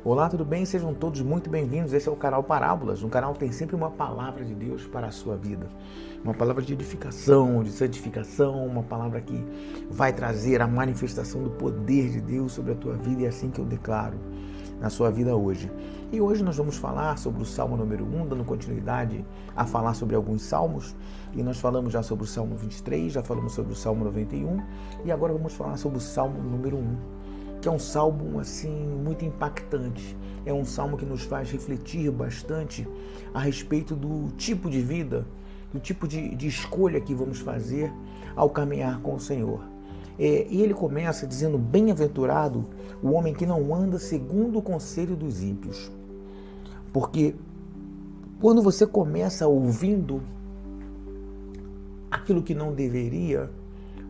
Olá, tudo bem? Sejam todos muito bem-vindos. Esse é o canal Parábolas, um canal que tem sempre uma palavra de Deus para a sua vida. Uma palavra de edificação, de santificação, uma palavra que vai trazer a manifestação do poder de Deus sobre a tua vida e é assim que eu declaro na sua vida hoje. E hoje nós vamos falar sobre o Salmo número 1, dando continuidade a falar sobre alguns salmos. E nós falamos já sobre o Salmo 23, já falamos sobre o Salmo 91 e agora vamos falar sobre o Salmo número 1. Que é um salmo assim muito impactante. É um salmo que nos faz refletir bastante a respeito do tipo de vida, do tipo de escolha que vamos fazer ao caminhar com o Senhor. E ele começa dizendo: bem-aventurado o homem que não anda segundo o conselho dos ímpios. Porque quando você começa ouvindo aquilo que não deveria,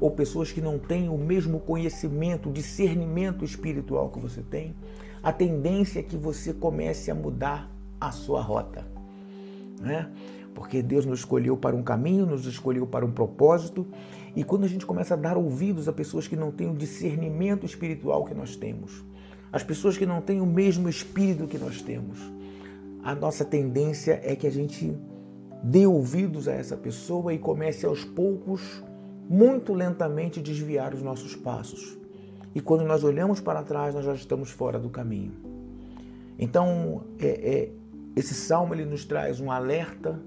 ou pessoas que não têm o mesmo conhecimento, discernimento espiritual que você tem, a tendência é que você comece a mudar a sua rota, né? Porque Deus nos escolheu para um caminho, nos escolheu para um propósito, e quando a gente começa a dar ouvidos a pessoas que não têm o discernimento espiritual que nós temos, as pessoas que não têm o mesmo espírito que nós temos, a nossa tendência é que a gente dê ouvidos a essa pessoa e comece aos poucos, muito lentamente, desviar os nossos passos. E quando nós olhamos para trás, nós já estamos fora do caminho. Então, esse salmo ele nos traz um alerta,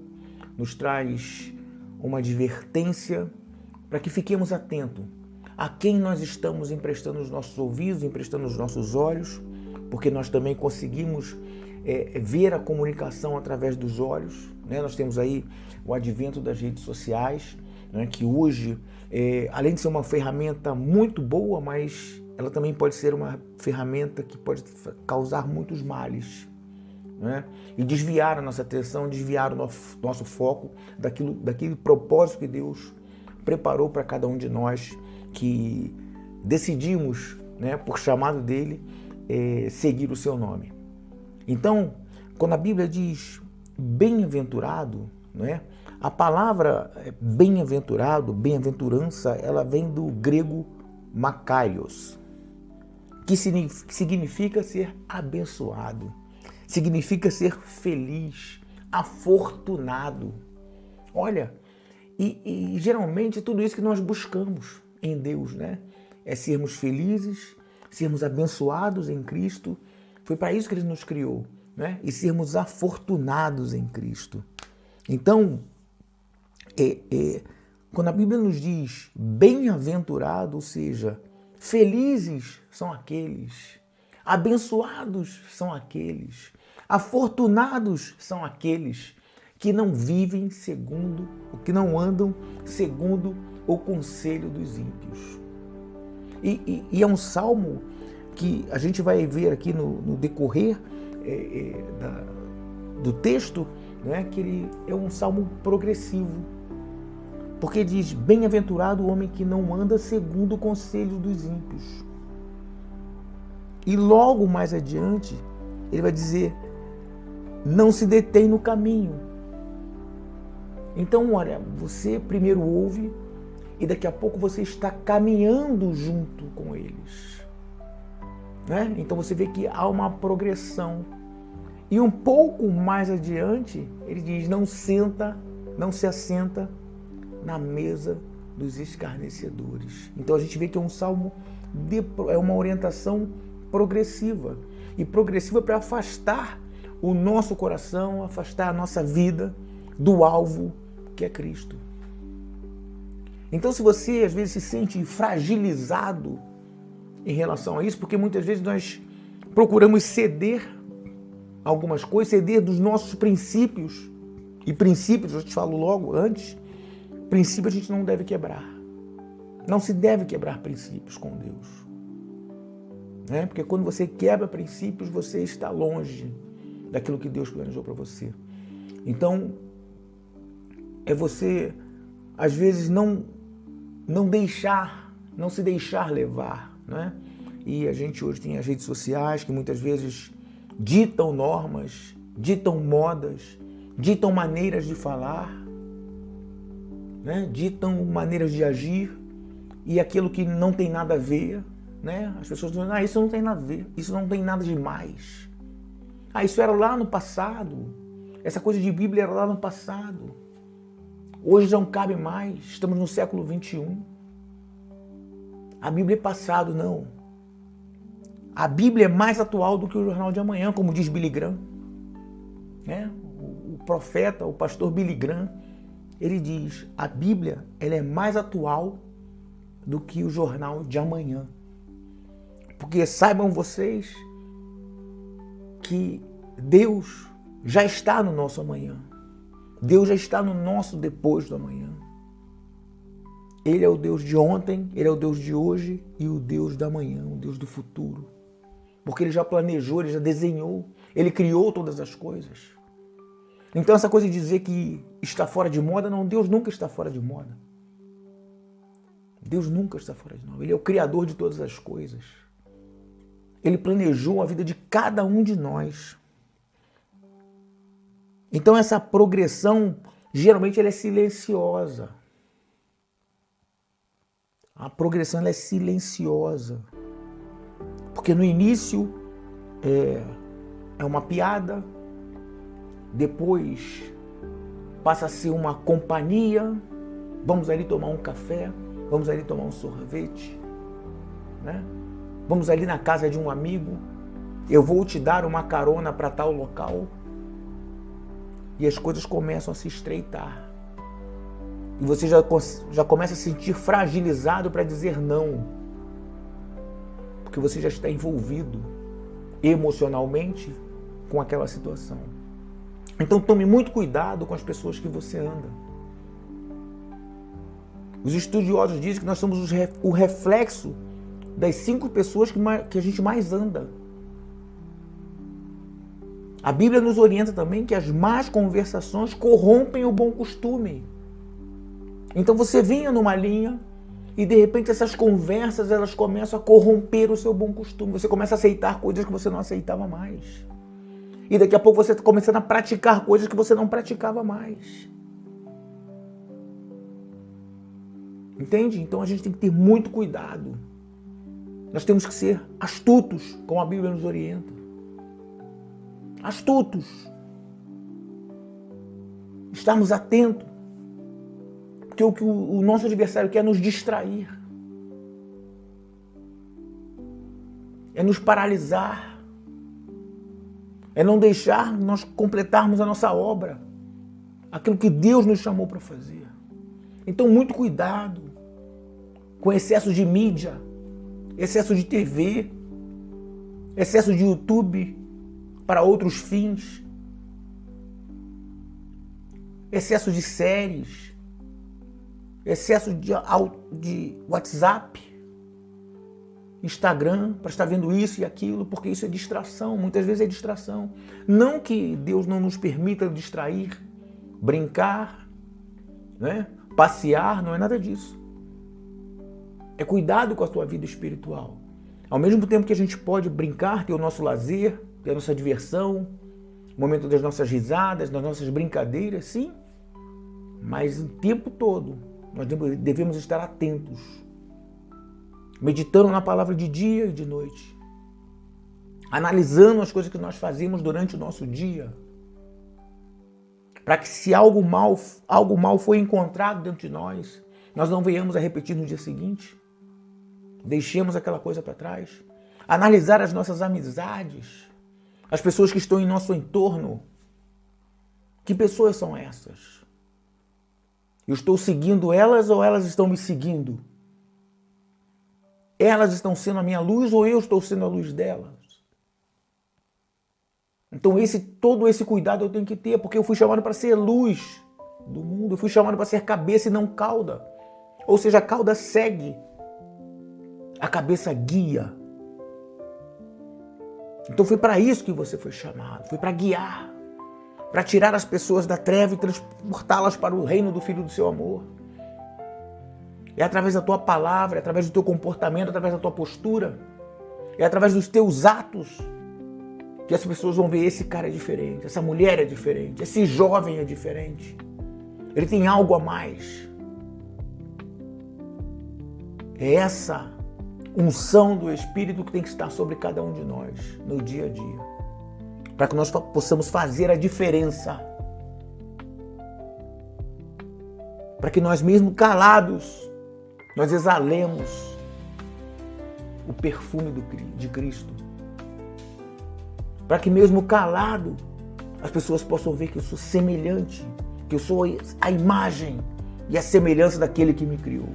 nos traz uma advertência para que fiquemos atentos a quem nós estamos emprestando os nossos ouvidos, emprestando os nossos olhos, porque nós também conseguimos ver a comunicação através dos olhos, né? Nós temos aí o advento das redes sociais, né, que hoje, além de ser uma ferramenta muito boa, mas ela também pode ser uma ferramenta que pode causar muitos males, né? E desviar a nossa atenção, desviar o nosso foco daquele propósito que Deus preparou para cada um de nós que decidimos, né, por chamado dele, seguir o seu nome. Então, quando a Bíblia diz bem-aventurado, né, a palavra bem-aventurado, bem-aventurança, ela vem do grego makarios, que significa ser abençoado, significa ser feliz, afortunado. Olha, e geralmente é tudo isso que nós buscamos em Deus, né? É sermos felizes, sermos abençoados em Cristo. Foi para isso que Ele nos criou, né? E sermos afortunados em Cristo. Então, quando a Bíblia nos diz bem-aventurado, ou seja, felizes são aqueles, abençoados são aqueles, afortunados são aqueles que não vivem segundo, que não andam segundo o conselho dos ímpios. E é um salmo que a gente vai ver aqui no decorrer do texto, né, que ele é um salmo progressivo, porque diz: bem-aventurado o homem que não anda segundo o conselho dos ímpios. E logo mais adiante, ele vai dizer: não se detém no caminho. Então, olha, você primeiro ouve e daqui a pouco você está caminhando junto com eles, né? Então você vê que há uma progressão. E um pouco mais adiante, ele diz: não se assenta na mesa dos escarnecedores. Então a gente vê que é um salmo, é uma orientação progressiva. E progressiva para afastar o nosso coração, afastar a nossa vida do alvo que é Cristo. Então, se você às vezes se sente fragilizado em relação a isso, porque muitas vezes nós procuramos ceder algumas coisas, ceder dos nossos princípios, e princípios, eu te falo logo antes, princípio a gente não deve quebrar. Não se deve quebrar princípios com Deus, né? Porque quando você quebra princípios, você está longe daquilo que Deus planejou para você. Então, é você, às vezes, não se deixar levar, né? E a gente hoje tem as redes sociais que muitas vezes ditam normas, ditam modas, ditam maneiras de falar, né? Ditam maneiras de agir, e aquilo que não tem nada a ver, né? As pessoas dizem: isso não tem nada a ver, isso não tem nada demais. Ah, isso era lá no passado. Essa coisa de Bíblia era lá no passado. Hoje já não cabe mais. Estamos no século 21. A Bíblia é passado, não. A Bíblia é mais atual do que o Jornal de Amanhã, como diz Billy Graham. O profeta, o pastor Billy Graham, ele diz, a Bíblia ela é mais atual do que o Jornal de Amanhã. Porque saibam vocês que Deus já está no nosso amanhã. Deus já está no nosso depois do amanhã. Ele é o Deus de ontem, Ele é o Deus de hoje e o Deus da manhã, o Deus do futuro. Porque Ele já planejou, Ele já desenhou, Ele criou todas as coisas. Então essa coisa de dizer que está fora de moda, não, Deus nunca está fora de moda. Deus nunca está fora de moda. Ele é o Criador de todas as coisas. Ele planejou a vida de cada um de nós. Então essa progressão, geralmente, ela é silenciosa. A progressão ela é silenciosa. Porque no início é uma piada, depois passa a ser uma companhia, vamos ali tomar um café, vamos ali tomar um sorvete, né? Vamos ali na casa de um amigo, eu vou te dar uma carona para tal local. E as coisas começam a se estreitar. E você já começa a se sentir fragilizado para dizer não. Porque você já está envolvido emocionalmente com aquela situação. Então tome muito cuidado com as pessoas que você anda. Os estudiosos dizem que nós somos o reflexo das 5 pessoas que a gente mais anda. A Bíblia nos orienta também que as más conversações corrompem o bom costume. Então você vinha numa linha e de repente essas conversas elas começam a corromper o seu bom costume. Você começa a aceitar coisas que você não aceitava mais. E daqui a pouco você está começando a praticar coisas que você não praticava mais. Entende? Então a gente tem que ter muito cuidado. Nós temos que ser astutos, como a Bíblia nos orienta. Astutos. Estarmos atentos. Porque o que o nosso adversário quer é nos distrair. É nos paralisar. É não deixar nós completarmos a nossa obra. Aquilo que Deus nos chamou para fazer. Então, muito cuidado com excesso de mídia, excesso de TV, excesso de YouTube para outros fins, excesso de séries, excesso de WhatsApp, Instagram, para estar vendo isso e aquilo, porque isso é distração, muitas vezes é distração. Não que Deus não nos permita distrair, brincar, né? Passear, não é nada disso. É cuidado com a tua vida espiritual. Ao mesmo tempo que a gente pode brincar, ter o nosso lazer, ter a nossa diversão, o momento das nossas risadas, das nossas brincadeiras, sim. Mas o tempo todo nós devemos estar atentos, meditando na palavra de dia e de noite, analisando as coisas que nós fazemos durante o nosso dia, para que se algo mal foi encontrado dentro de nós, nós não venhamos a repetir no dia seguinte, deixemos aquela coisa para trás, analisar as nossas amizades, as pessoas que estão em nosso entorno. Que pessoas são essas? Eu estou seguindo elas ou elas estão me seguindo? Elas estão sendo a minha luz ou eu estou sendo a luz delas? Então todo esse cuidado eu tenho que ter, porque eu fui chamado para ser luz do mundo, eu fui chamado para ser cabeça e não cauda. Ou seja, a cauda segue, a cabeça guia. Então foi para isso que você foi chamado, foi para guiar, para tirar as pessoas da treva e transportá-las para o reino do Filho do seu amor. É através da tua palavra, é através do teu comportamento, é através da tua postura, é através dos teus atos que as pessoas vão ver: esse cara é diferente, essa mulher é diferente, esse jovem é diferente, ele tem algo a mais. É essa unção do Espírito que tem que estar sobre cada um de nós no dia a dia. para que nós possamos fazer a diferença, para que nós mesmo calados, nós exalemos o perfume de Cristo, para que mesmo calado as pessoas possam ver que eu sou semelhante, que eu sou a imagem e a semelhança daquele que me criou.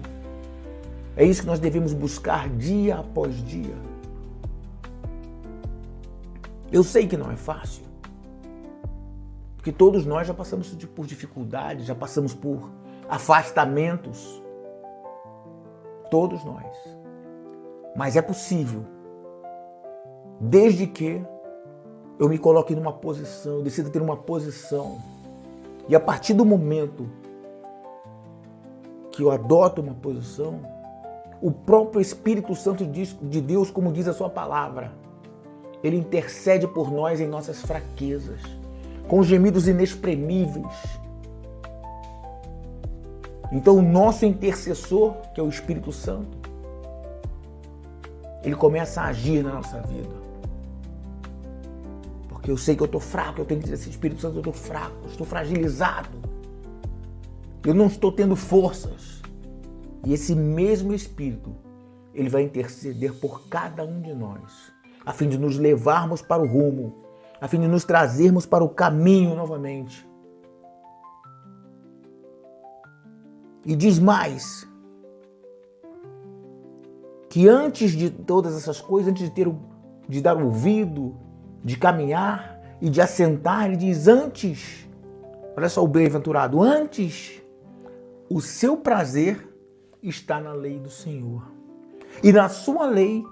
É isso que nós devemos buscar dia após dia. Eu sei que não é fácil, porque todos nós já passamos por dificuldades, já passamos por afastamentos, todos nós. Mas é possível, desde que eu me coloque numa posição, eu decido ter uma posição, e a partir do momento que eu adoto uma posição, o próprio Espírito Santo de Deus, como diz a sua palavra, ele intercede por nós em nossas fraquezas, com gemidos inexprimíveis. Então o nosso intercessor, que é o Espírito Santo, ele começa a agir na nossa vida. Porque eu sei que eu estou fraco, eu tenho que dizer assim, Espírito Santo, eu estou fraco, eu estou fragilizado. Eu não estou tendo forças. E esse mesmo Espírito, ele vai interceder por cada um de nós, a fim de nos levarmos para o rumo, a fim de nos trazermos para o caminho novamente. E diz mais, que antes de todas essas coisas, antes de dar ouvido, de caminhar e de assentar, ele diz antes, olha só o bem-aventurado, antes o seu prazer está na lei do Senhor. E na sua lei,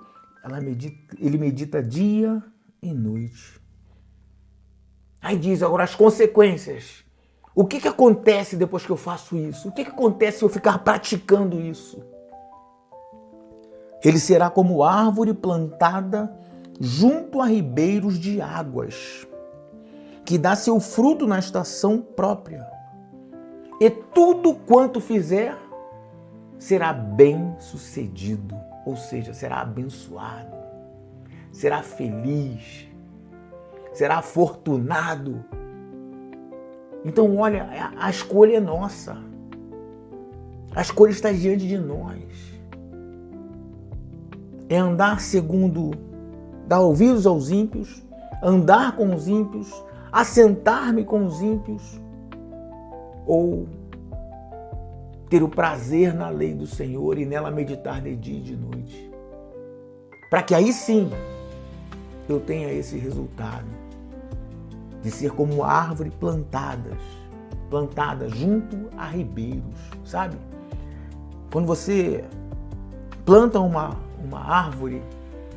ele medita dia e noite. Aí diz agora as consequências. O que acontece depois que eu faço isso? O que acontece se eu ficar praticando isso? Ele será como árvore plantada junto a ribeiros de águas, que dá seu fruto na estação própria. E tudo quanto fizer será bem sucedido, ou seja, será abençoado, será feliz, será afortunado. Então, olha, a escolha é nossa. A escolha está diante de nós. É andar segundo, dar ouvidos aos ímpios, andar com os ímpios, assentar-me com os ímpios, ou ter o prazer na lei do Senhor e nela meditar de dia e de noite. Para que aí sim eu tenha esse resultado de ser como árvore plantada junto a ribeiros, sabe? Quando você planta uma árvore,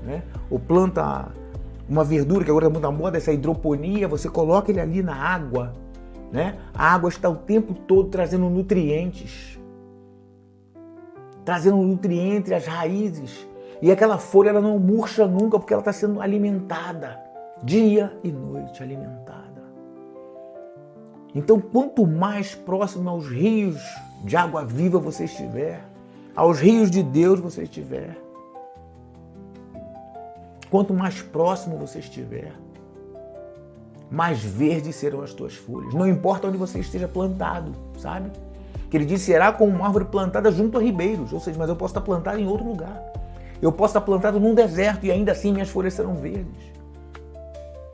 né? Ou planta uma verdura, que agora é muito na moda, essa hidroponia, você coloca ele ali na água, né? A água está o tempo todo trazendo nutrientes às raízes. E aquela folha ela não murcha nunca, porque ela está sendo alimentada, dia e noite alimentada. Então, quanto mais próximo aos rios de água viva você estiver, aos rios de Deus você estiver, quanto mais próximo você estiver, mais verdes serão as tuas folhas. Não importa onde você esteja plantado, sabe? Que ele diz, será como uma árvore plantada junto a ribeiros. Ou seja, mas eu posso estar plantado em outro lugar. Eu posso estar plantado num deserto e ainda assim minhas folhas serão verdes.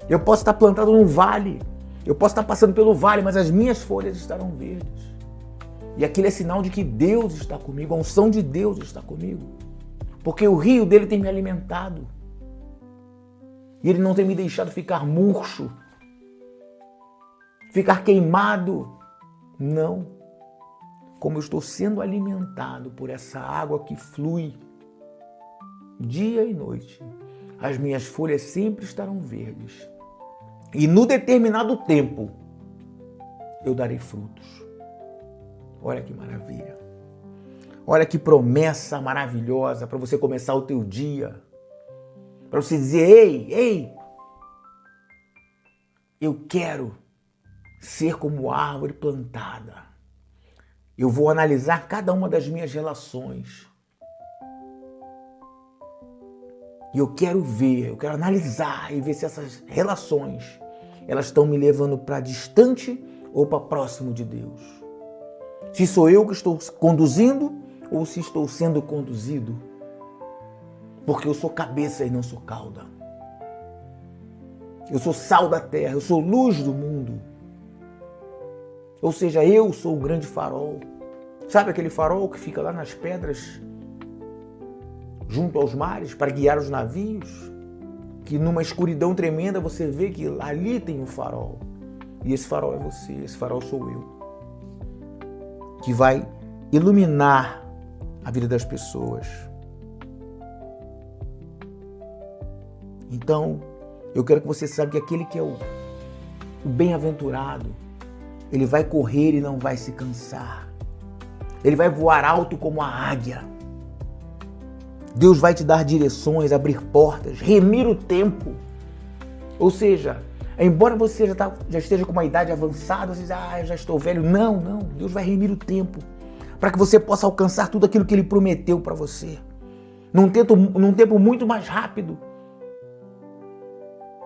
Eu posso estar plantado num vale. Eu posso estar passando pelo vale, mas as minhas folhas estarão verdes. E aquilo é sinal de que Deus está comigo, a unção de Deus está comigo. Porque o rio dele tem me alimentado. E ele não tem me deixado ficar murcho, ficar queimado. Não. Como eu estou sendo alimentado por essa água que flui dia e noite, as minhas folhas sempre estarão verdes. E no determinado tempo, eu darei frutos. Olha que maravilha. Olha que promessa maravilhosa para você começar o teu dia. Para você dizer, ei, eu quero ser como árvore plantada. Eu vou analisar cada uma das minhas relações. E eu quero analisar e ver se essas relações elas estão me levando para distante ou para próximo de Deus? Se sou eu que estou conduzindo ou se estou sendo conduzido? Porque eu sou cabeça e não sou cauda. Eu sou sal da terra, eu sou luz do mundo. Ou seja, eu sou o grande farol. Sabe aquele farol que fica lá nas pedras, junto aos mares, para guiar os navios? Que numa escuridão tremenda você vê que ali tem um farol. E esse farol é você, esse farol sou eu. Que vai iluminar a vida das pessoas. Então, eu quero que você saiba que aquele que é o bem-aventurado, ele vai correr e não vai se cansar. Ele vai voar alto como a águia. Deus vai te dar direções, abrir portas, remir o tempo. Ou seja, embora você já esteja com uma idade avançada, você diz, eu já estou velho. Não. Deus vai remir o tempo para que você possa alcançar tudo aquilo que Ele prometeu para você. Num tempo muito mais rápido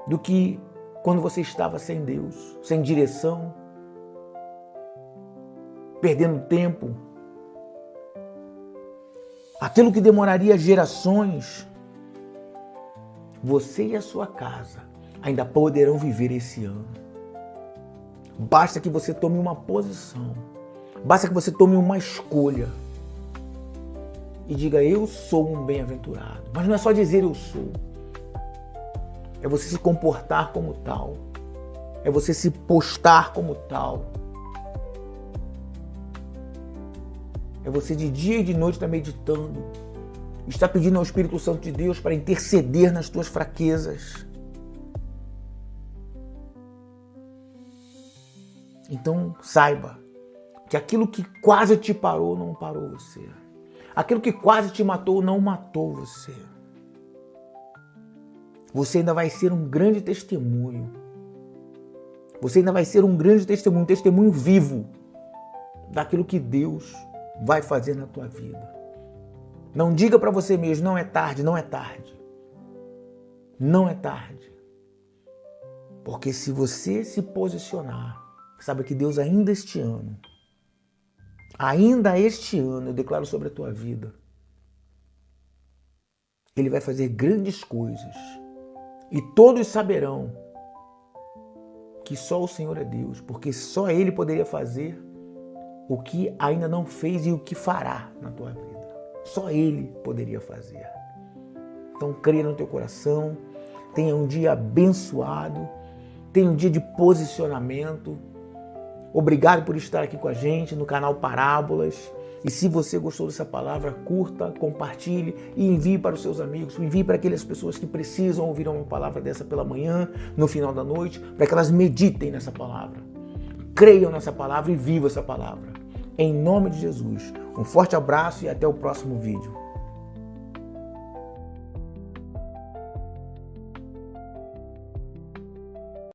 do que quando você estava sem Deus, sem direção, perdendo tempo. Aquilo que demoraria gerações, você e a sua casa ainda poderão viver esse ano. Basta que você tome uma posição, basta que você tome uma escolha e diga, eu sou um bem-aventurado. Mas não é só dizer eu sou, é você se comportar como tal, é você se postar como tal. É você de dia e de noite estar meditando. Está pedindo ao Espírito Santo de Deus para interceder nas tuas fraquezas. Então saiba que aquilo que quase te parou, não parou você. Aquilo que quase te matou, não matou você. Você ainda vai ser um grande testemunho. Você ainda vai ser um grande testemunho, um testemunho vivo daquilo que Deus vai fazer na tua vida. Não diga para você mesmo, não é tarde, não é tarde. Não é tarde. Porque se você se posicionar, sabe que Deus ainda este ano, eu declaro sobre a tua vida, Ele vai fazer grandes coisas. E todos saberão que só o Senhor é Deus, porque só Ele poderia fazer o que ainda não fez e o que fará na tua vida. Só Ele poderia fazer. Então creia no teu coração, tenha um dia abençoado, tenha um dia de posicionamento. Obrigado por estar aqui com a gente no canal Parábolas. E se você gostou dessa palavra, curta, compartilhe e envie para os seus amigos, envie para aquelas pessoas que precisam ouvir uma palavra dessa pela manhã, no final da noite, para que elas meditem nessa palavra. Creiam nessa palavra e vivam essa palavra. Em nome de Jesus, um forte abraço e até o próximo vídeo.